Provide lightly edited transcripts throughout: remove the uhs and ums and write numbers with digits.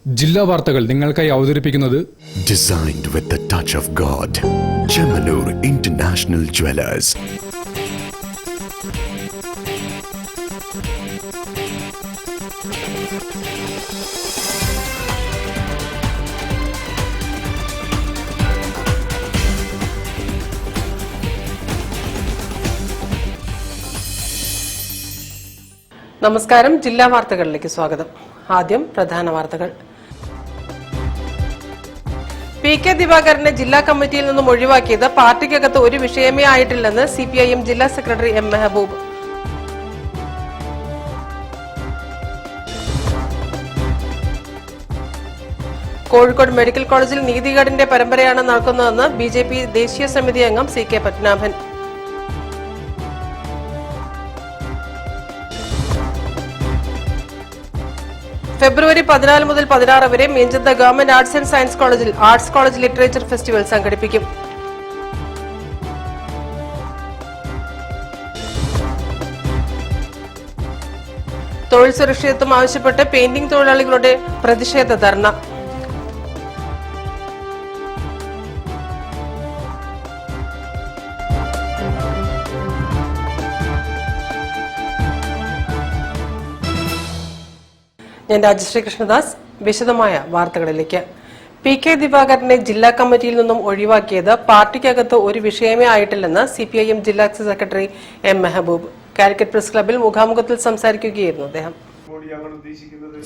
ജില്ലാ വാർത്തകൾ നിങ്ങൾക്കായി അവതരിപ്പിക്കുന്നത് Designed with the touch of God. Chemanur International Jewelers. നമസ്കാരം. ജില്ലാ വാർത്തകളിലേക്ക് സ്വാഗതം. ആദ്യം പ്രധാന വാർത്തകൾ. പി കെ ദിവാകരനെ ജില്ലാ കമ്മിറ്റിയിൽ നിന്നും ഒഴിവാക്കിയത് പാർട്ടിക്കകത്ത് ഒരു വിഷയമേ ആയിട്ടില്ലെന്ന് സിപിഐഎം ജില്ലാ secretary M Mehboob. Kozhikode medical കോളേജിൽ നീതികേടിന്റെ പരമ്പരയാണ് നടക്കുന്നതെന്ന് ബിജെപി ദേശീയ സമിതി അംഗം സി കെ പത്മനാഭൻ. ഫെബ്രുവരി 14 മുതൽ 16 വരെ മീഞ്ചന്ത ഗവൺമെന്റ് ആർട്സ് ആൻഡ് സയൻസ് കോളേജിൽ ആർട്സ് കോളേജ് ലിറ്ററേച്ചർ ഫെസ്റ്റിവൽ സംഘടിപ്പിക്കും. തൊഴിൽ സുരക്ഷിതത്വം ആവശ്യപ്പെട്ട് പെയിന്റിംഗ് തൊഴിലാളികളുടെ പ്രതിഷേധ ധർണ. ഞാൻ രാജശ്രീ കൃഷ്ണദാസ്. വിശദമായ വാർത്തകളിലേക്ക്. പി കെ ദിവാകരനെ ജില്ലാ കമ്മിറ്റിയിൽ നിന്നും ഒഴിവാക്കിയത് പാർട്ടിക്കകത്ത് ഒരു വിഷയമേ ആയിട്ടില്ലെന്ന് സിപിഐഎം ജില്ലാ secretary M Mehboob. Calicut press ക്ലബിൽ മുഖാമുഖത്തിൽ സംസാരിക്കുകയായിരുന്നു അദ്ദേഹം.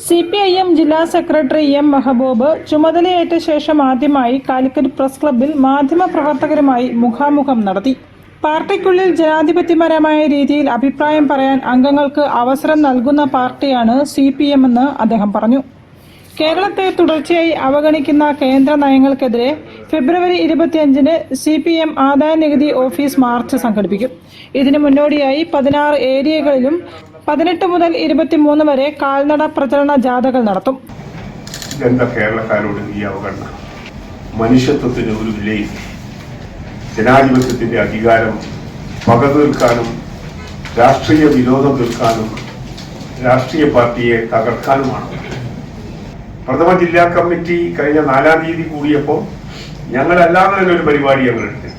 സിപിഐഎം ജില്ലാ സെക്രട്ടറി എം മെഹബൂബ് ചുമതലയേറ്റ ശേഷം ആദ്യമായി കാലിക്കറ്റ് പ്രസ് ക്ലബിൽ മാധ്യമപ്രവർത്തകരുമായി മുഖാമുഖം നടത്തി. പാർട്ടിക്കുള്ളിൽ ജനാധിപത്യപരമായ രീതിയിൽ അഭിപ്രായം പറയാൻ അംഗങ്ങൾക്ക് അവസരം നൽകുന്ന പാർട്ടിയാണ് സിപിഎം എന്ന് അദ്ദേഹം പറഞ്ഞു. കേരളത്തെ തുടർച്ചയായി അവഗണിക്കുന്ന കേന്ദ്ര നയങ്ങൾക്കെതിരെ ഫെബ്രുവരി 25-ന് സിപിഎം ആദായ നികുതി ഓഫീസ് മാർച്ച് സംഘടിപ്പിക്കും. ഇതിനു മുന്നോടിയായി 16 ഏരിയകളിലും 18 മുതൽ 23 വരെ കാൽനട പ്രചരണ ജാഥകൾ നടത്തും. കേരളക്കാരോട് ഈ അവഗണന മനുഷ്യത്വത്തിന് ഒരു വിലയിൽ ജനാധിപത്യത്തിന്റെ അധികാരം പകതീർക്കാനും രാഷ്ട്രീയ വിരോധം തീർക്കാനും രാഷ്ട്രീയ പാർട്ടിയെ തകർക്കാനുമാണ്. പ്രഥമ ജില്ലാ കമ്മിറ്റി കഴിഞ്ഞ 4-ാം തീയതി കൂടിയപ്പോൾ ഞങ്ങളല്ലാതെ തന്നെ ഒരു പരിപാടി ഞങ്ങളെടുത്ത്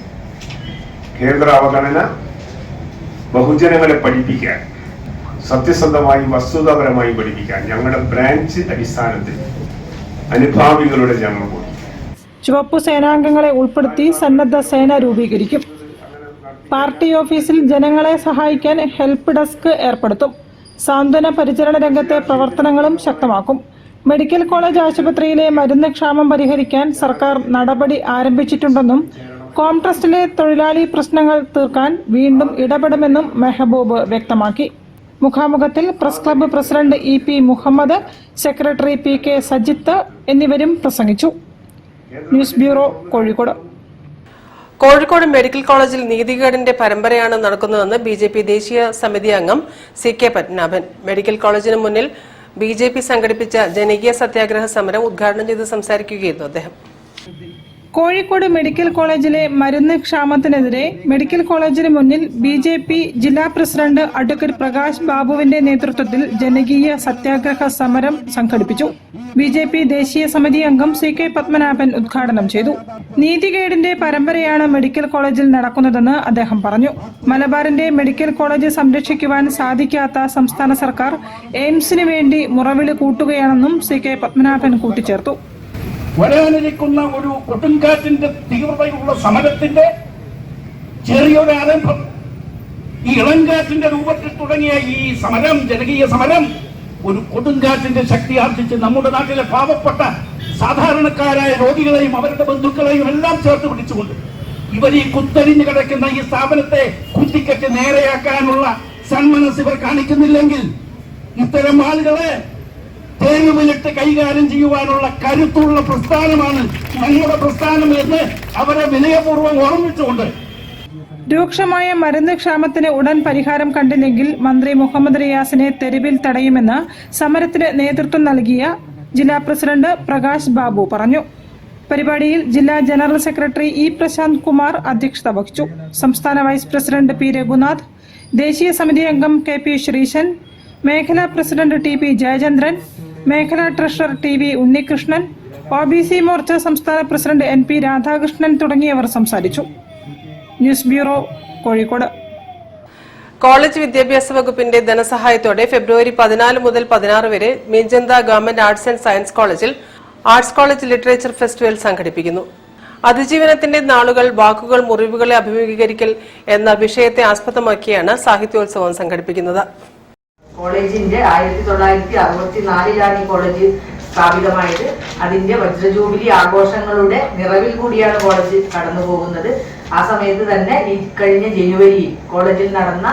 കേന്ദ്ര അവഗണന ബഹുജനങ്ങളെ പഠിപ്പിക്കാൻ, സത്യസന്ധമായും വസ്തുതാപരമായും പഠിപ്പിക്കാൻ ഞങ്ങളുടെ ബ്രാഞ്ച് അടിസ്ഥാനത്തിൽ അനുഭാവികളുടെ ഞങ്ങൾ പോയി. ചുവപ്പു സേനാംഗങ്ങളെ ഉൾപ്പെടുത്തി സന്നദ്ധ സേന രൂപീകരിക്കും. പാർട്ടി ഓഫീസിൽ ജനങ്ങളെ സഹായിക്കാൻ ഹെൽപ്പ് ഡെസ്ക് ഏർപ്പെടുത്തും. സാന്ത്വന പരിചരണ രംഗത്തെ പ്രവർത്തനങ്ങളും ശക്തമാക്കും. മെഡിക്കൽ കോളേജ് ആശുപത്രിയിലെ മരുന്ന് ക്ഷാമം പരിഹരിക്കാൻ സർക്കാർ നടപടി ആരംഭിച്ചിട്ടുണ്ടെന്നും കോംട്രസ്റ്റിലെ തൊഴിലാളി പ്രശ്നങ്ങൾ തീർക്കാൻ വീണ്ടും ഇടപെടുമെന്നും മെഹബൂബ് വ്യക്തമാക്കി. മുഖാമുഖത്തിൽ press club president E P. Muhammad, secretary P K Sajith എന്നിവരും പ്രസംഗിച്ചു. News bureau, Kozhikode. Kozhikode medical കോളേജിൽ നീതികേടിന്റെ പരമ്പരയാണ് നടക്കുന്നതെന്ന് ബിജെപി ദേശീയ സമിതി അംഗം സി കെ പത്മനാഭൻ. മെഡിക്കൽ കോളേജിന് മുന്നിൽ ബിജെപി സംഘടിപ്പിച്ച ജനകീയ സത്യാഗ്രഹ സമരം ഉദ്ഘാടനം ചെയ്ത് സംസാരിക്കുകയായിരുന്നു അദ്ദേഹം. കോഴിക്കോട് മെഡിക്കൽ കോളേജിലെ മരുന്ന് ക്ഷാമത്തിനെതിരെ മെഡിക്കൽ കോളേജിന് മുന്നിൽ ബിജെപി ജില്ലാ പ്രസിഡന്റ് അഡ്വക്കേറ്റ് പ്രകാശ് ബാബുവിന്റെ നേതൃത്വത്തിൽ ജനകീയ സത്യാഗ്രഹ സമരം സംഘടിപ്പിച്ചു. ബിജെപി ദേശീയ സമിതി അംഗം സി കെ പത്മനാഭൻ ഉദ്ഘാടനം ചെയ്തു. നീതികേടിന്റെ പരമ്പരയാണ് മെഡിക്കൽ കോളേജിൽ നടക്കുന്നതെന്ന് അദ്ദേഹം പറഞ്ഞു. മലബാറിന്റെ മെഡിക്കൽ കോളേജ് സംരക്ഷിക്കുവാൻ സാധിക്കാത്ത സംസ്ഥാന സർക്കാർ എയിംസിന് വേണ്ടി മുറവിളി കൂട്ടുകയാണെന്നും സി കെ പത്മനാഭൻ കൂട്ടിച്ചേർത്തു. വരാനിരിക്കുന്ന ഒരു കൊടുങ്കാറ്റിന്റെ തീവ്രതയുള്ള സമരത്തിന്റെ ചെറിയൊരു ആരംഭം, ഈ ഇളങ്കാറ്റിന്റെ രൂപത്തിൽ തുടങ്ങിയ ഈ സമരം, ജനകീയ സമരം, ഒരു കൊടുങ്കാറ്റിന്റെ ശക്തി ആർജിച്ച് നമ്മുടെ നാട്ടിലെ പാവപ്പെട്ട സാധാരണക്കാരായ രോഗികളെയും അവരുടെ ബന്ധുക്കളെയും എല്ലാം ചേർത്ത് പിടിച്ചുകൊണ്ട് ഇവർ ഈ കുത്തരിഞ്ഞു കിടക്കുന്ന ഈ സ്ഥാപനത്തെ കുത്തിക്കറ്റ് നേരെയാക്കാനുള്ള സന്മനസ് ഇവർ കാണിക്കുന്നില്ലെങ്കിൽ ഇത്തരം ആളുകളെ തെരുവിലിട്ട് കൈകാര്യം ചെയ്യുവാനുള്ള കരുത്തുള്ള പ്രസ്ഥാനമാണ് ഞങ്ങളുടെ പ്രസ്ഥാനം എന്ന് അവരെ വിനയപൂർവ്വം ഓർമ്മിച്ചുകൊണ്ട് രൂക്ഷമായ മരുന്ന് ക്ഷാമത്തിന് ഉടൻ പരിഹാരം കണ്ടില്ലെങ്കിൽ മന്ത്രി മുഹമ്മദ് റിയാസിനെ തെരുവിൽ തടയുമെന്ന് സമരത്തിന് നേതൃത്വം നൽകിയ ജില്ലാ പ്രസിഡന്റ് പ്രകാശ് ബാബു പറഞ്ഞു. പരിപാടിയിൽ ജില്ലാ general secretary E Prashanth Kumar അധ്യക്ഷത വഹിച്ചു. സംസ്ഥാന വൈസ് പ്രസിഡന്റ് പി രഘുനാഥ്, ദേശീയ സമിതി അംഗം കെ പി ശ്രീശൻ, മേഖലാ പ്രസിഡന്റ് ടി പി ജയചന്ദ്രൻ, മേഖലാ treasurer TV Unnikrishnan, OBC Morcha സംസ്ഥാന പ്രസിഡന്റ് NP രാധാകൃഷ്ണൻ തുടങ്ങിയവർ സംസാരിച്ചു. News bureau, Kozhikode. കോളേജ് വിദ്യാഭ്യാസ വകുപ്പിന്റെ ധനസഹായത്തോടെ ഫെബ്രുവരി 14 മുതൽ 16 വരെ മീഞ്ചന്ത ഗവൺമെന്റ് ആർട്സ് ആൻഡ് സയൻസ് കോളേജിൽ ആർട്സ് കോളേജ് ലിറ്ററേച്ചർ ഫെസ്റ്റിവൽ സംഘടിപ്പിക്കുന്നു. അതിജീവനത്തിന്റെ നാളുകൾ, വാക്കുകൾ, മുറിവുകളെ അഭിമുഖീകരിക്കൽ എന്ന വിഷയത്തെ ആസ്പദമാക്കിയാണ് സാഹിത്യോത്സവം സംഘടിപ്പിക്കുന്നത്. കോളേജിന്റെ 1964 ഈ കോളേജ് സ്ഥാപിതമായത്. അതിന്റെ വജ്രജൂബിലി ആഘോഷങ്ങളുടെ നിറവിൽ കൂടിയാണ് കോളേജ് കടന്നു പോകുന്നത്. ആ സമയത്ത് തന്നെ ഈ കഴിഞ്ഞ ജനുവരിയിൽ കോളേജിൽ നടന്ന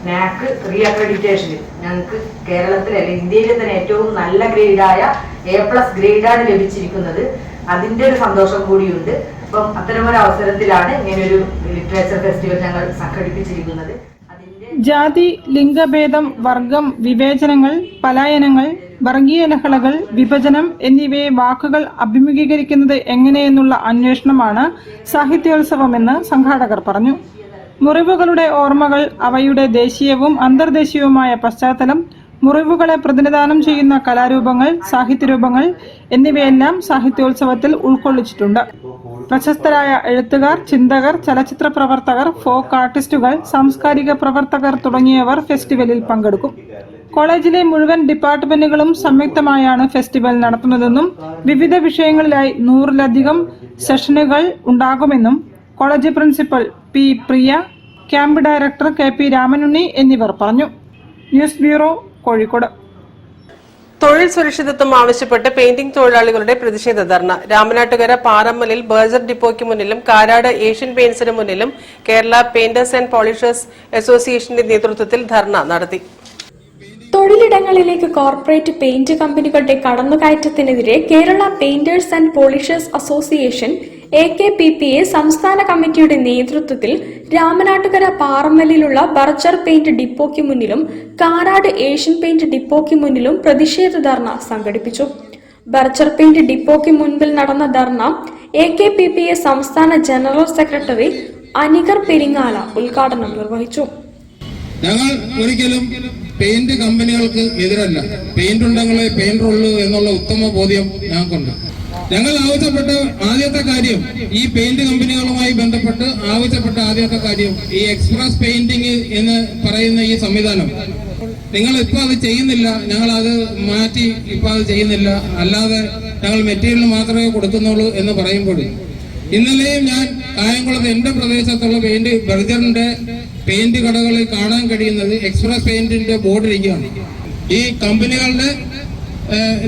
NAAC റീ അക്രഡിറ്റേഷനിൽ ഞങ്ങൾക്ക് കേരളത്തിലെ അല്ലെങ്കിൽ ഇന്ത്യയിലെ തന്നെ ഏറ്റവും നല്ല ഗ്രേഡായ A+ ഗ്രേഡാണ് ലഭിച്ചിരിക്കുന്നത്. അതിന്റെ ഒരു സന്തോഷം കൂടിയുണ്ട്. അപ്പം അത്തരമൊരു അവസരത്തിലാണ് ഇങ്ങനൊരു ലിറ്ററേച്ചർ ഫെസ്റ്റിവൽ ഞങ്ങൾ സംഘടിപ്പിച്ചിരിക്കുന്നത്. ജാതി, ലിംഗഭേദം, വർഗം, വിവേചനങ്ങൾ, പലായനങ്ങൾ, വർഗീയ ലഹളകൾ, വിഭജനം എന്നിവയെ വാക്കുകൾ അഭിമുഖീകരിക്കുന്നത് എങ്ങനെയെന്നുള്ള അന്വേഷണമാണ് സാഹിത്യോത്സവമെന്ന് സംഘാടകർ പറഞ്ഞു. മുറിവുകളുടെ ഓർമ്മകൾ, അവയുടെ ദേശീയവും അന്തർദേശീയവുമായ പശ്ചാത്തലം, മുറിവുകളെ പ്രതിനിധാനം ചെയ്യുന്ന കലാരൂപങ്ങൾ, സാഹിത്യരൂപങ്ങൾ എന്നിവയെല്ലാം സാഹിത്യോത്സവത്തിൽ ഉൾക്കൊള്ളിച്ചിട്ടുണ്ട്. പ്രശസ്തരായ എഴുത്തുകാർ, ചിന്തകർ, ചലച്ചിത്ര പ്രവർത്തകർ, ഫോക്ക് ആർട്ടിസ്റ്റുകൾ, സാംസ്കാരിക പ്രവർത്തകർ തുടങ്ങിയവർ ഫെസ്റ്റിവലിൽ പങ്കെടുക്കും. കോളേജിലെ മുഴുവൻ ഡിപ്പാർട്ട്മെന്റുകളും സംയുക്തമായാണ് ഫെസ്റ്റിവൽ നടത്തുന്നതെന്നും വിവിധ വിഷയങ്ങളിലായി 100-ലധികം സെഷനുകൾ ഉണ്ടാകുമെന്നും കോളേജ് പ്രിൻസിപ്പൽ P. പ്രിയ, ക്യാമ്പ് ഡയറക്ടർ KP രാമനുണ്ണി എന്നിവർ പറഞ്ഞു. News bureau, Kozhikode. തൊഴിൽ സുരക്ഷിതത്വം ആവശ്യപ്പെട്ട് പെയിന്റിംഗ് തൊഴിലാളികളുടെ പ്രതിഷേധ ധർണ രാമനാട്ടുകര പാറമ്മലിൽ ബർജർ ഡിപ്പോയ്ക്ക് മുന്നിലും കാരാട് ഏഷ്യൻ പെയിന്റ്സിന് മുന്നിലും കേരള പെയിന്റേഴ്സ് ആൻഡ് പോളിഷേഴ്സ് അസോസിയേഷന്റെ നേതൃത്വത്തിൽ ധർണ നടത്തി. തൊഴിലിടങ്ങളിലേക്ക് കോർപ്പറേറ്റ് പെയിന്റ് കമ്പനികളുടെ കടന്നുകയറ്റത്തിനെതിരെ Kerala painters and polishers association AKPPA സംസ്ഥാന കമ്മിറ്റിയുടെ നേതൃത്വത്തിൽ രാമനാട്ടുകര പാറമ്മലിലുള്ള ബർജർ പെയിന്റ് ഡിപ്പോയ്ക്ക് മുന്നിലും കാരാട് ഏഷ്യൻ പെയിന്റ് ഡിപ്പോയ്ക്ക് മുന്നിലും പ്രതിഷേധ ധർണ സംഘടിപ്പിച്ചു. ബർജർ പെയിന്റ് ഡിപ്പോയ്ക്ക് മുൻപിൽ നടന്ന ധർണ AKPPA സംസ്ഥാന ജനറൽ സെക്രട്ടറി അനികർ പെരിങ്ങാല ഉദ്ഘാടനം നിർവഹിച്ചു. ഞങ്ങൾ ഒരിക്കലും പെയിന്റ് കമ്പനികൾക്ക് എതിരല്ല. പെയിന്റ് ഉണ്ടെങ്കിലേ പെയിന്റർ ഉള്ളൂ എന്നുള്ള ഉത്തമ ബോധ്യം ഞങ്ങൾക്കുണ്ട്. ഞങ്ങൾ ആവശ്യപ്പെട്ട ആദ്യത്തെ കാര്യം, ഈ പെയിന്റ് കമ്പനികളുമായി ബന്ധപ്പെട്ട് ആവശ്യപ്പെട്ട ആദ്യത്തെ കാര്യം, ഈ എക്സ്പ്രസ് പെയിന്റിംഗ് എന്ന് പറയുന്ന ഈ സംവിധാനം നിങ്ങൾ ഇപ്പൊ അത് ചെയ്യുന്നില്ല, ഞങ്ങൾ അത് മാറ്റി ഇപ്പൊ അത് ചെയ്യുന്നില്ല, അല്ലാതെ ഞങ്ങൾ മെറ്റീരിയൽ മാത്രമേ കൊടുക്കുന്നുള്ളൂ എന്ന് പറയുമ്പോൾ, ഇന്നലെയും ഞാൻ കായംകുളത്ത് എന്റെ പ്രദേശത്തുള്ള പെയിന്റ് ബർജറിന്റെ പെയിന്റ് കടകളിൽ കാണാൻ കഴിയുന്നത് എക്സ്പ്രസ് പെയിന്റിന്റെ ബോർഡ് ഇരിക്കുകയാണ്. ഈ കമ്പനികളുടെ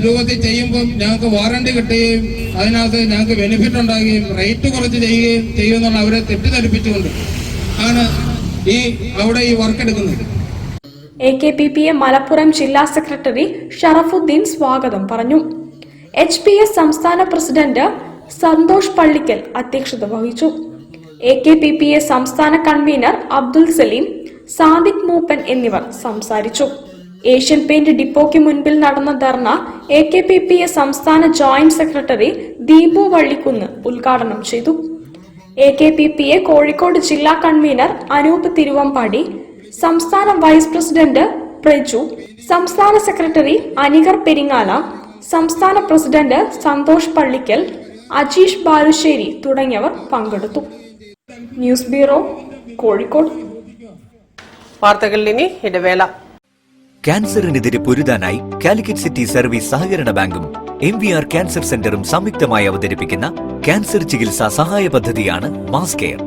രൂപത്തിൽ ചെയ്യുമ്പോൾ ഞങ്ങൾക്ക് വാറണ്ടി കിട്ടുകയും അതിനകത്ത് ഞങ്ങൾക്ക് ബെനിഫിറ്റ് ഉണ്ടാകുകയും റേറ്റ് കുറച്ച് ചെയ്യുകയും ചെയ്യുമെന്നുള്ള അവരെ തെറ്റിദ്ധരിപ്പിച്ചുകൊണ്ട് ആണ് അവിടെ ഈ വർക്ക് എടുക്കുന്നത്. AKPPA മലപ്പുറം ജില്ലാ സെക്രട്ടറി ഷറഫുദ്ദീൻ സ്വാഗതം പറഞ്ഞു. HPS സംസ്ഥാന പ്രസിഡന്റ് സന്തോഷ് പള്ളിക്കൽ അധ്യക്ഷത വഹിച്ചു. AKPPA സംസ്ഥാന കൺവീനർ അബ്ദുൽ സലീം, സാദിഖ് മൂപ്പൻ എന്നിവർ സംസാരിച്ചു. ഏഷ്യൻ പെയിന്റ് ഡിപ്പോയ്ക്ക് മുൻപിൽ നടന്ന ധർണ AKPPA സംസ്ഥാന ജോയിന്റ് സെക്രട്ടറി ദീപു വള്ളിക്കുന്ന് ഉദ്ഘാടനം ചെയ്തു. AKPPA കോഴിക്കോട് ജില്ലാ കൺവീനർ അനൂപ് തിരുവമ്പാടി, സംസ്ഥാന വൈസ് പ്രസിഡന്റ് പ്രജു, സംസ്ഥാന സെക്രട്ടറി അനികർ പെരിങ്ങാല, സംസ്ഥാന പ്രസിഡന്റ് സന്തോഷ് പള്ളിക്കൽ, അജീഷ് ബാലുശ്ശേരി തുടങ്ങിയവർ പങ്കെടുത്തു. News bureau, Kozhikode. വാർത്തകളിൽ ഇനി ഇടവേള. ക്യാൻസറിനെതിരെ പൊരുതാനായി കാലിക്കറ്റ് സിറ്റി സർവീസ് സഹകരണ ബാങ്കും MVR ക്യാൻസർ സെന്ററും സംയുക്തമായി അവതരിപ്പിക്കുന്ന ക്യാൻസർ ചികിത്സാ സഹായ പദ്ധതിയാണ് mass care.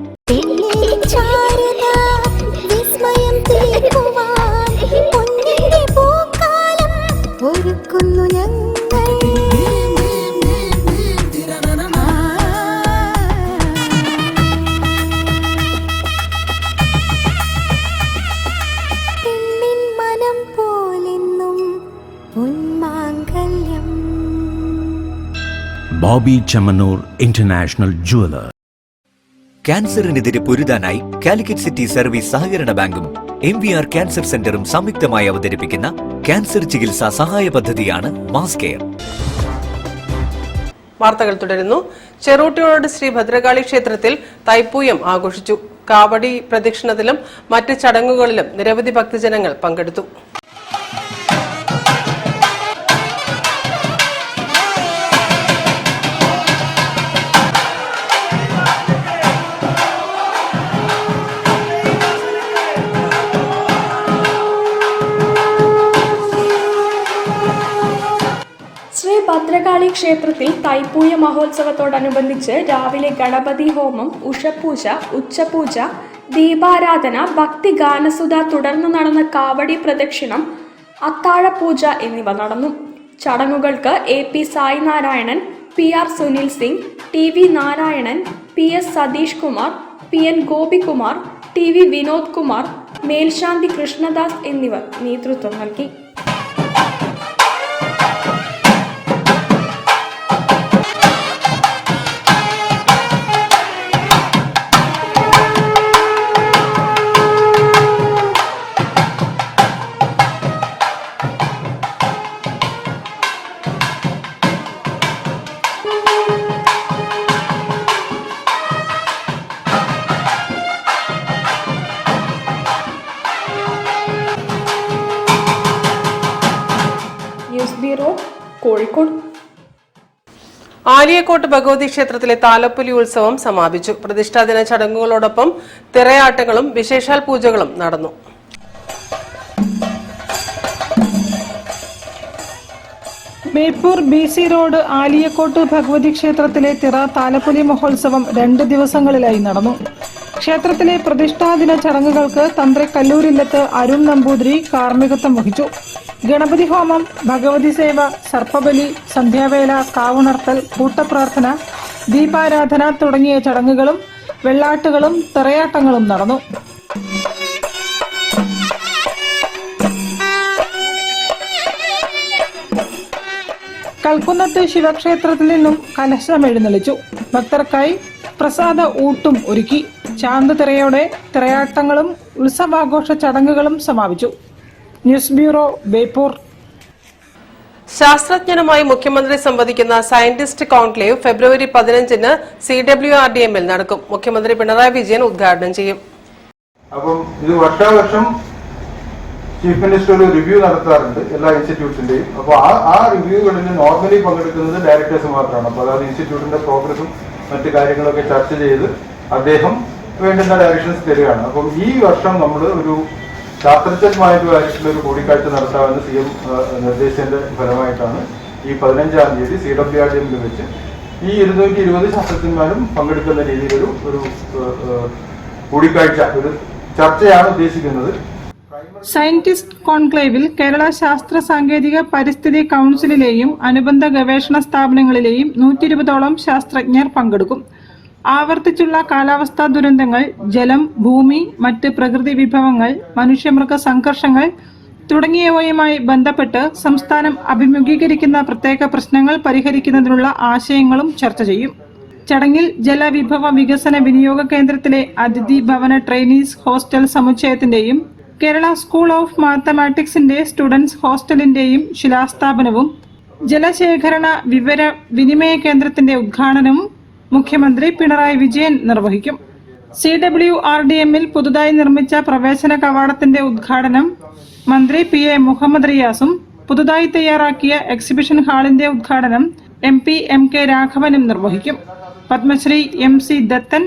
Boby Chemmanur international jeweller. ക്യാൻസറിനെതിരെ പൊരുതാനായി കാലിക്കറ്റ് സിറ്റി സർവീസ് സഹകരണ ബാങ്കും MVR ക്യാൻസർ സെന്ററും സംയുക്തമായി അവതരിപ്പിക്കുന്ന ക്യാൻസർ ചികിത്സാ സഹായ പദ്ധതിയാണ് മാസ് കെയർ. വാർത്തകൾ തുടരുന്നു. ചെറുട്ടിയോട് ശ്രീ ഭദ്രകാളി ക്ഷേത്രത്തിൽ തൈപ്പൂയം ആഘോഷിച്ചു. കാവടി പ്രദക്ഷിണത്തിലും മറ്റ് ചടങ്ങുകളിലും നിരവധി ഭക്തജനങ്ങൾ പങ്കെടുത്തു. ഭദ്രകാളി ക്ഷേത്രത്തിൽ തൈപ്പൂയ മഹോത്സവത്തോടനുബന്ധിച്ച് രാവിലെ ഗണപതി ഹോമം, ഉഷപൂജ, ഉച്ചപൂജ, ദീപാരാധന, ഭക്തി ഗാനസുധ, തുടർന്ന് നടന്ന കാവടി പ്രദക്ഷിണം, അത്താഴപൂജ എന്നിവ നടന്നു. ചടങ്ങുകൾക്ക് AP Sai Narayanan, PR Sunil Singh, TV Narayanan, PS Satheesh Kumar, PN Gopikumar, TV Vinod Kumar, മേൽശാന്തി കൃഷ്ണദാസ് എന്നിവർ നേതൃത്വം നൽകി. News bureau, Kozhikode. ആലിയക്കോട്ട് ഭഗവതി ക്ഷേത്രത്തിലെ താലപ്പൊലി ഉത്സവം സമാപിച്ചു. പ്രതിഷ്ഠാദിന ചടങ്ങുകളോടൊപ്പം തിറയാട്ടങ്ങളും വിശേഷാൽ പൂജകളും നടന്നു. ബേപ്പൂർ BC റോഡ് ആലിയക്കോട്ട് ഭഗവതി ക്ഷേത്രത്തിലെ തിറ താലപ്പൊലി മഹോത്സവം 2 ദിവസങ്ങളിലായി നടന്നു. ക്ഷേത്രത്തിലെ പ്രതിഷ്ഠാദിന ചടങ്ങുകൾക്ക് തന്ത്രി കല്ലൂരില്ലത്ത് അരുൺ നമ്പൂതിരി കാർമ്മികത്വം വഹിച്ചു. ഗണപതി ഹോമം, ഭഗവതി സേവ, സർപ്പബലി, സന്ധ്യാവേല, കാവുണർത്തൽ, കൂട്ടപ്രാർത്ഥന, ദീപാരാധന തുടങ്ങിയ ചടങ്ങുകളും വെള്ളാട്ടുകളും തിറയാട്ടങ്ങളും നടന്നു. കൽക്കുന്നത്ത് ശിവക്ഷേത്രത്തിൽ നിന്നും കലശം എഴുന്നള്ളിച്ചു. ഭക്തർക്കായി പ്രസാദ ഊട്ടും ഒരുക്കി. ചാന്തുതിറയോടെ തിറയാട്ടങ്ങളും ഉത്സവാഘോഷ ചടങ്ങുകളും സമാപിച്ചു. News bureau, Beypore. ശാസ്ത്രജ്ഞനുമായി മുഖ്യമന്ത്രി സംവദിക്കുന്ന സയന്റിസ്റ്റ് കോൺക്ലേവ് ഫെബ്രുവരി 15-ന് CWRDMൽ നടക്കും. മുഖ്യമന്ത്രി പിണറായി വിജയൻ ഉദ്ഘാടനം ചെയ്യും. അപ്പം ഇത് വർഷാവർഷം ചീഫ് മിനിസ്റ്റർ ഒരു റിവ്യൂ നടത്താറുണ്ട് എല്ലാ ഇൻസ്റ്റിറ്റ്യൂട്ടിന്റെയും. അപ്പോൾ ആ റിവ്യൂകളിൽ നോർമലി പങ്കെടുക്കുന്നത് ഡയറക്ടേഴ്സ് മാത്രമാണ്. അപ്പോൾ അതായത് ഇൻസ്റ്റിറ്റ്യൂട്ടിന്റെ പ്രോഗ്രസും മറ്റു കാര്യങ്ങളൊക്കെ ചർച്ച ചെയ്ത് അദ്ദേഹം വേണ്ടുന്ന ഡയറക്ഷൻസ് തരികയാണ്. അപ്പം ഈ വർഷം നമ്മൾ ഒരു ശാസ്ത്രജ്ഞമായിട്ടുള്ള ഒരു കൂടിക്കാഴ്ച നടത്താമെന്ന് CM നിർദ്ദേശത്തിന്റെ ഫലമായിട്ടാണ് ഈ 15-ാം തീയതി CWRDMൽ വെച്ച് ഈ 220 ശാസ്ത്രജ്ഞന്മാരും പങ്കെടുക്കുന്ന രീതിയിലൊരു ഒരു കൂടിക്കാഴ്ച, ഒരു ചർച്ചയാണ് ഉദ്ദേശിക്കുന്നത്. സയന്റിസ്റ്റ് കോൺക്ലേവിൽ കേരള ശാസ്ത്ര സാങ്കേതിക പരിസ്ഥിതി കൗൺസിലിലെയും അനുബന്ധ ഗവേഷണ സ്ഥാപനങ്ങളിലെയും 120ഓളം ശാസ്ത്രജ്ഞർ പങ്കെടുക്കും. ആവർത്തിച്ചുള്ള കാലാവസ്ഥാ ദുരന്തങ്ങൾ, ജലം, ഭൂമി, മറ്റ് പ്രകൃതി വിഭവങ്ങൾ, മനുഷ്യമൃഗ സംഘർഷങ്ങൾ തുടങ്ങിയവയുമായി ബന്ധപ്പെട്ട് സംസ്ഥാനം അഭിമുഖീകരിക്കുന്ന പ്രത്യേക പ്രശ്നങ്ങൾ പരിഹരിക്കുന്നതിനുള്ള ആശയങ്ങളും ചർച്ച ചെയ്യും. ചടങ്ങിൽ ജലവിഭവ വികസന വിനിയോഗ കേന്ദ്രത്തിലെ അതിഥി ഭവന ട്രെയിനീസ് ഹോസ്റ്റൽ സമുച്ചയത്തിന്റെയും കേരള സ്കൂൾ ഓഫ് മാത്തമാറ്റിക്സിന്റെ സ്റ്റുഡൻസ് ഹോസ്റ്റലിന്റെയും ശിലാസ്ഥാപനവും ജലശേഖരണ വിവര വിനിമയ കേന്ദ്രത്തിന്റെ ഉദ്ഘാടനവും മുഖ്യമന്ത്രി പിണറായി വിജയൻ നിർവഹിക്കും. CWRDMൽ പുതുതായി നിർമ്മിച്ച പ്രവേശന കവാടത്തിന്റെ ഉദ്ഘാടനം മന്ത്രി PA മുഹമ്മദ് റിയാസും പുതുതായി തയ്യാറാക്കിയ എക്സിബിഷൻ ഹാളിന്റെ ഉദ്ഘാടനം MP MK രാഘവനും നിർവഹിക്കും. Padmashri MC Dathan,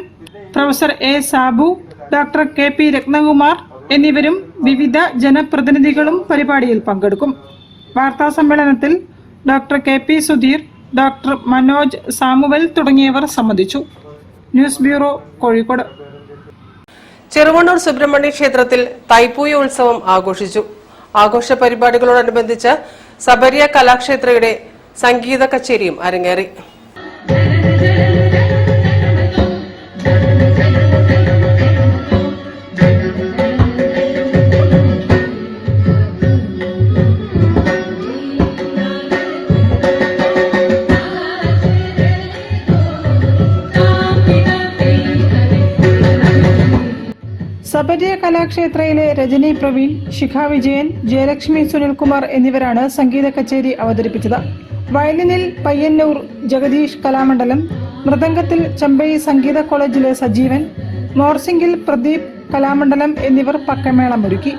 professor A Sabu, doctor KP Ratnakumar എന്നിവരും വിവിധ ജനപ്രതിനിധികളും പരിപാടിയിൽ പങ്കെടുക്കും. വാർത്താ സമ്മേളനത്തിൽ doctor KP Sudheer, doctor Manoj Samuel തുടങ്ങിയവർ സംബന്ധിച്ചു. News bureau, Kozhikode. ചെറുവണ്ണൂർ സുബ്രഹ്മണ്യ ക്ഷേത്രത്തിൽ തൈപ്പൂയ ഉത്സവം ആഘോഷിച്ചു. ആഘോഷ പരിപാടികളോടനുബന്ധിച്ച് സബരിയ കലാക്ഷേത്രയുടെ സംഗീത കച്ചേരിയും അരങ്ങേറി. സബരിയ കലാക്ഷേത്രയിലെ രജനി പ്രവീൺ, ശിഖ വിജയൻ, ജയലക്ഷ്മി സുനിൽകുമാർ എന്നിവരാണ് സംഗീത കച്ചേരി അവതരിപ്പിച്ചത്. വയലിനിൽ പയ്യന്നൂർ ജഗദീഷ് കലാമണ്ഡലം, മൃദംഗത്തിൽ ചമ്പൈ സംഗീത കോളേജിലെ സജീവൻ, മോർസിംഗിൽ പ്രദീപ് കലാമണ്ഡലം എന്നിവർ പക്കമേളമൊരുക്കി.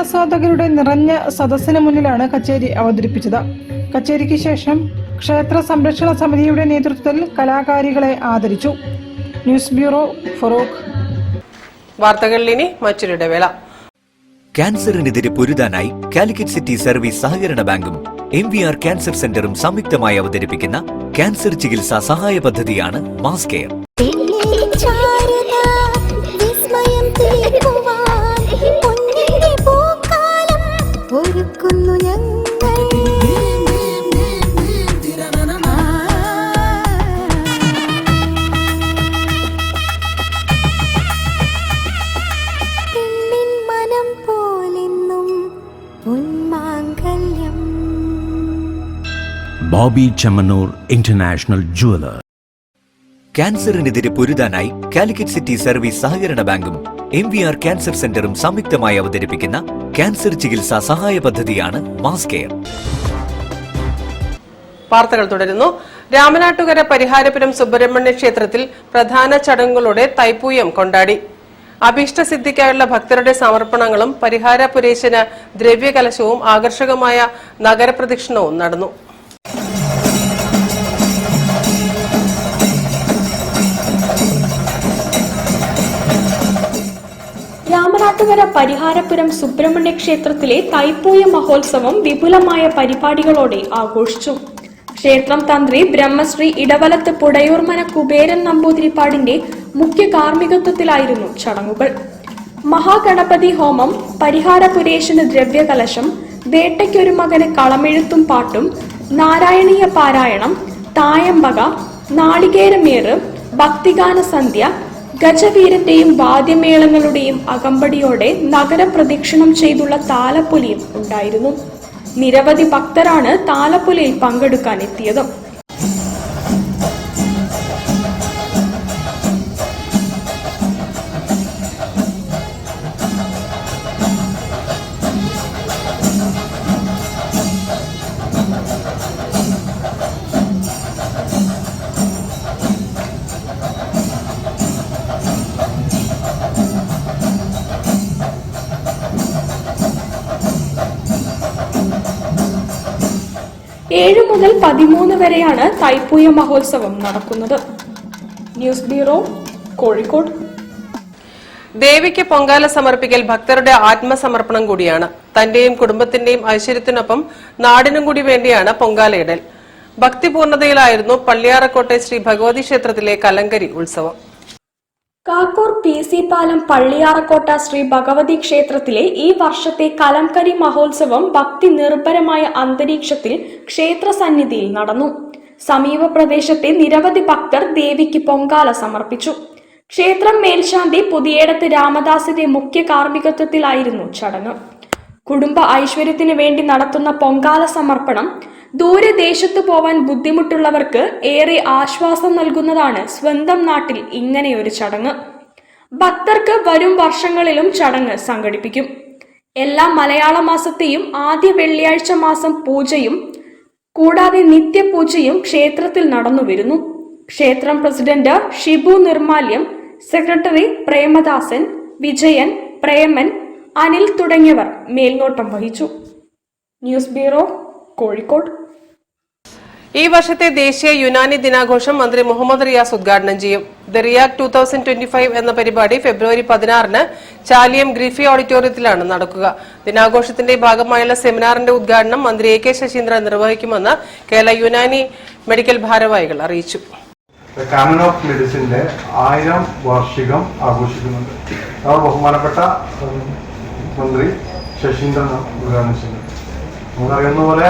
കലാസ്വാദകരുടെ നിറഞ്ഞ സദസ്സിന് മുന്നിലാണ് കച്ചേരി അവതരിപ്പിച്ചത്. കച്ചേരിക്ക് ശേഷം ക്ഷേത്ര സംരക്ഷണ സമിതിയുടെ നേതൃത്വത്തിൽ കലാകാരികളെ ആദരിച്ചു. News bureau, Farooq. വാർത്തകളിൽ ഇനി മറ്റൊരിടവേള. ക്യാൻസറിനെതിരെ പൊരുതാനായി കാലിക്കറ്റ് സിറ്റി സർവീസ് സഹകരണ ബാങ്കും MVR ക്യാൻസർ സെന്ററും സംയുക്തമായി അവതരിപ്പിക്കുന്ന ക്യാൻസർ ചികിത്സാ സഹായ പദ്ധതിയാണ് mass care. Boby Chemmanur international jeweller. ക്യാൻസറിനെതിരെ പൊരുതാനായി കാലിക്കറ്റ് സിറ്റി സർവീസ് സഹകരണ ബാങ്കും MVR ക്യാൻസർ സെന്ററും സംയുക്തമായി അവതരിപ്പിക്കുന്ന ക്യാൻസർ ചികിത്സാ സഹായ പദ്ധതിയാണ് മാസ് കെയർ. വാർത്തകൾ തുടരുന്നു. രാമനാട്ടുകര പരിഹാരപുരം സുബ്രഹ്മണ്യ ക്ഷേത്രത്തിൽ പ്രധാന ചടങ്ങുകളോടെ തൈപ്പൂയം കൊണ്ടാടി. അഭീഷ്ടസിദ്ധിക്കായുള്ള ഭക്തരുടെ സമർപ്പണങ്ങളും പരിഹാരപുരേശന് ദ്രവ്യകലശവും ആകർഷകമായ നഗരപ്രദക്ഷിണവും നടന്നു. രാമനാട്ടുകര പരിഹാരപുരം സുബ്രഹ്മണ്യ ക്ഷേത്രത്തിലെ തൈപ്പൂയ മഹോത്സവം വിപുലമായ പരിപാടികളോടെ ആഘോഷിച്ചു. ക്ഷേത്രം തന്ത്രി ബ്രഹ്മശ്രീ ഇടവലത്ത് പുടയൂർമന കുബേരൻ നമ്പൂതിരിപ്പാടിന്റെ മുഖ്യ കാർമ്മികത്വത്തിലായിരുന്നു ചടങ്ങുകൾ. മഹാഗണപതി ഹോമം, പരിഹാരപുരേശന് ദ്രവ്യകലശം, വേട്ടയ്ക്കൊരു മകന് കളമെഴുത്തും പാട്ടും, നാരായണീയ പാരായണം, തായമ്പക, നാളികേരമേറ്, ഭക്തിഗാന സന്ധ്യ, ഗജവീരന്റെയും വാദ്യമേളങ്ങളുടെയും അകമ്പടിയോടെ നഗരപ്രദക്ഷിണം ചെയ്തുള്ള താലപ്പൊലിയും ഉണ്ടായിരുന്നു. നിരവധി ഭക്തരാണ് താലപ്പൊലിയിൽ പങ്കെടുക്കാനെത്തിയത്. ഏഴ് മുതൽ 13 വരെയാണ് തൈപ്പൂയ മഹോത്സവം നടക്കുന്നത്. News bureau, Kozhikode. ദേവിക്ക് പൊങ്കാല സമർപ്പിക്കൽ ഭക്തരുടെ ആത്മസമർപ്പണം കൂടിയാണ്. തന്റെയും കുടുംബത്തിന്റെയും ഐശ്വര്യത്തിനൊപ്പം നാടിനും കൂടി വേണ്ടിയാണ് പൊങ്കാലയിടൽ. ഭക്തിപൂർണതയിലായിരുന്നു പള്ളിയാറക്കോട്ടെ ശ്രീ ഭഗവതി ക്ഷേത്രത്തിലെ കലങ്കരി ഉത്സവം. കാക്കൂർ PC പാലം പള്ളിയാറക്കോട്ട ശ്രീ ഭഗവതി ക്ഷേത്രത്തിലെ ഈ വർഷത്തെ കലംകരി മഹോത്സവം ഭക്തി നിർഭരമായ അന്തരീക്ഷത്തിൽ ക്ഷേത്ര സന്നിധിയിൽ നടന്നു. സമീപ പ്രദേശത്തെ നിരവധി ഭക്തർ ദേവിക്ക് പൊങ്കാല സമർപ്പിച്ചു. ക്ഷേത്രം മേൽശാന്തി പുതിയേടത്ത് രാമദാസിന്റെ മുഖ്യ കാർമ്മികത്വത്തിലായിരുന്നു ചടങ്ങ്. കുടുംബ ഐശ്വര്യത്തിന് വേണ്ടി നടത്തുന്ന പൊങ്കാല സമർപ്പണം ദൂരദേശത്തു പോവാൻ ബുദ്ധിമുട്ടുള്ളവർക്ക് ഏറെ ആശ്വാസം നൽകുന്നതാണ് സ്വന്തം നാട്ടിൽ ഇങ്ങനെയൊരു ചടങ്ങ്. ഭക്തർക്ക് വരും വർഷങ്ങളിലും ചടങ്ങ് സംഘടിപ്പിക്കും. എല്ലാ മലയാള മാസത്തെയും ആദ്യ വെള്ളിയാഴ്ച മാസം പൂജയും കൂടാതെ നിത്യപൂജയും ക്ഷേത്രത്തിൽ നടന്നുവരുന്നു. ക്ഷേത്രം പ്രസിഡന്റ് ഷിബു നിർമാല്യം, സെക്രട്ടറി പ്രേമദാസൻ, വിജയൻ, പ്രേമൻ, അനിൽ തുടങ്ങിയവർ മേൽനോട്ടം വഹിച്ചു. News bureau, Kozhikode. ഈ വർഷത്തെ ദേശീയ യുനാനി ദിനാഘോഷം മന്ത്രി മുഹമ്മദ് റിയാസ് ഉദ്ഘാടനം ചെയ്യും. ദ റിയാക്ട് 2025 എന്ന പരിപാടി ഫെബ്രുവരി 16-ന് ചാലിയം ഗ്രിഫി ഓഡിറ്റോറിയത്തിലാണ് നടക്കുക. ദിനാഘോഷത്തിന്റെ ഭാഗമായുള്ള സെമിനാറിന്റെ ഉദ്ഘാടനം മന്ത്രി AK ശശീന്ദ്രൻ നിർവഹിക്കുമെന്ന് കേരള യുനാനി മെഡിക്കൽ ഭാരവാഹികൾ അറിയിച്ചു. കാനൺ ഓഫ് മെഡിസിന്റെ 1000 വാർഷികം ആഘോഷിക്കുന്നുണ്ട്. അവർ ബഹുമാനപ്പെട്ട മന്ത്രി ശശീന്ദ്രൻ ഉദ്ഘാടനം ചെയ്യുന്നു. നമുക്കറിയുന്ന പോലെ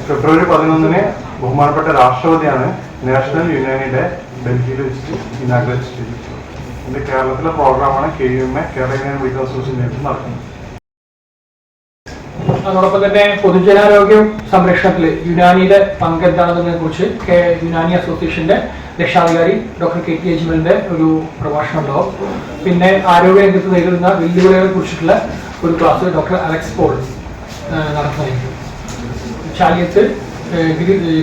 ഫെബ്രുവരി 11-ന് ബഹുമാനപ്പെട്ട രാഷ്ട്രപതിയാണ് നാഷണൽ യുനാനിയുടെ ഡൽഹിയിൽ വെച്ചിട്ട് ഇനാഗ്രേറ്റ് ചെയ്തിട്ടുള്ളത്. ഇത് കേരളത്തിലെ പ്രോഗ്രാമാണ് KUMA, Kerala Unani medical association നടക്കുന്നത്. അതോടൊപ്പം തന്നെ പൊതുജനാരോഗ്യ സംരക്ഷണത്തിൽ യുനാനിയുടെ പങ്ക് എന്താണെന്നതിനെ കുറിച്ച് യുനാനി അസോസിയേഷന്റെ രക്ഷാധികാരി ഡോക്ടർ KT അജ്മലിന്റെ ഒരു പ്രഭാഷണം ഉണ്ടാവും. പിന്നെ ആരോഗ്യ രംഗത്ത് നേരിടുന്ന വെല്ലുവിളികളെ കുറിച്ചിട്ടുള്ള ഒരു ക്ലാസ് ഡോക്ടർ അലക്സ് പോൾ നടത്തുന്നതായിരിക്കും. ചാലിയത്ത്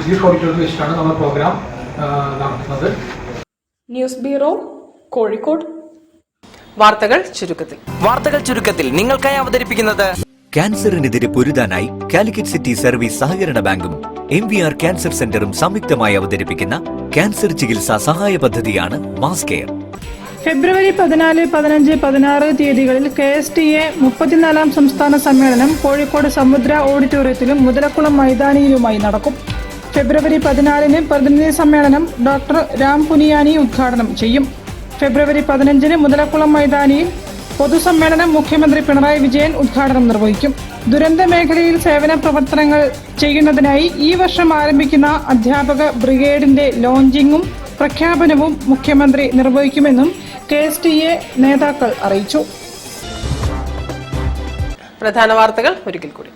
ഗ്രീഫ് ഓഡിറ്റോറിയത്തിൽ വെച്ചിട്ടാണ് നമ്മൾ പ്രോഗ്രാം നടത്തുന്നത്. News bureau, Kozhikode. വാർത്തകൾ ചുരുക്കത്തിൽ നിങ്ങൾക്കായി അവതരിപ്പിക്കുന്നത് ക്യാൻസറിനെതിരെ പൊരുതാനായി കാലിക്കറ്റ് സിറ്റി സർവീസ് സഹകരണ ബാങ്കും MVR ക്യാൻസർ സെന്ററും സംയുക്തമായി അവതരിപ്പിക്കുന്ന ക്യാൻസർ ചികിത്സാ സഹായ പദ്ധതിയാണ് മാസ് കെയർ. ഫെബ്രുവരി 14, 15, 16 തീയതികളിൽ KSTA 34-ാം സംസ്ഥാന സമ്മേളനം കോഴിക്കോട് സമുദ്ര ഓഡിറ്റോറിയത്തിലും മുതലക്കുളം മൈതാനിയിലുമായി നടക്കും. ഫെബ്രുവരി 14-ന് പ്രതിനിധി സമ്മേളനം ഡോക്ടർ രാം പുനിയാനി ഉദ്ഘാടനം ചെയ്യും. ഫെബ്രുവരി 15-ന് മുതലക്കുളം മൈതാനിയിൽ പൊതുസമ്മേളനം മുഖ്യമന്ത്രി പിണറായി വിജയൻ ഉദ്ഘാടനം നിർവഹിക്കും. ദുരന്ത മേഖലയിൽ സേവന പ്രവർത്തനങ്ങൾ ചെയ്യുന്നതിനായി ഈ വർഷം ആരംഭിക്കുന്ന അധ്യാപക ബ്രിഗേഡിന്റെ ലോഞ്ചിങ്ങും പ്രഖ്യാപനവും മുഖ്യമന്ത്രി നിർവഹിക്കുമെന്നും KSTA നേതാക്കൾ അറിയിച്ചു. പ്രധാന വാർത്തകൾ ഒരിക്കൽ കൂടി.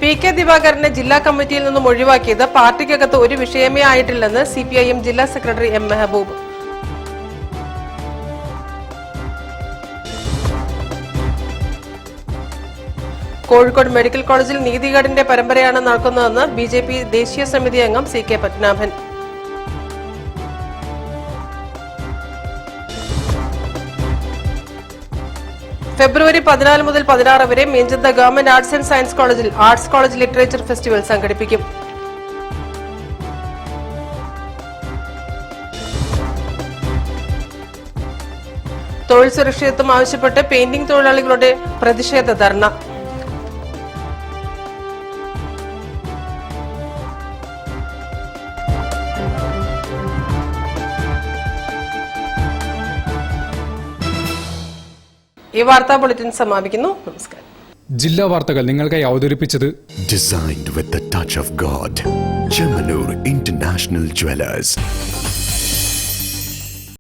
PK ദിവാകരനെ ജില്ലാ കമ്മിറ്റിയിൽ നിന്നും ഒഴിവാക്കിയത് പാർട്ടിക്കകത്ത് ഒരു വിഷയമേ ആയിട്ടില്ലെന്ന് CPIM ജില്ലാ secretary M Mehboob. Kozhikode medical കോളേജിൽ നീതികേടിന്റെ പരമ്പരയാണ് നടക്കുന്നതെന്ന് BJP ദേശീയ സമിതി അംഗം CK പത്മനാഭൻ. ഫെബ്രുവരി 14 മുതൽ 16 വരെ മീഞ്ചന്ത ഗവൺമെന്റ് ആർട്സ് ആൻഡ് സയൻസ് കോളേജിൽ ആർട്സ് കോളേജ് ലിറ്ററേച്ചർ ഫെസ്റ്റിവൽ സംഘടിപ്പിക്കും. തൊഴിൽ സുരക്ഷിതത്വം ആവശ്യപ്പെട്ട് പെയിന്റിംഗ് തൊഴിലാളികളുടെ പ്രതിഷേധ ധർണ. ഈ വാർത്താ ബുള്ളറ്റിൻ സമാപിക്കുന്നു. നമസ്കാരം. ജില്ലാ വാർത്തകൾ നിങ്ങൾക്കായി അവതരിപ്പിച്ചത് Designed with the touch of God. Chemanur International Jewelers.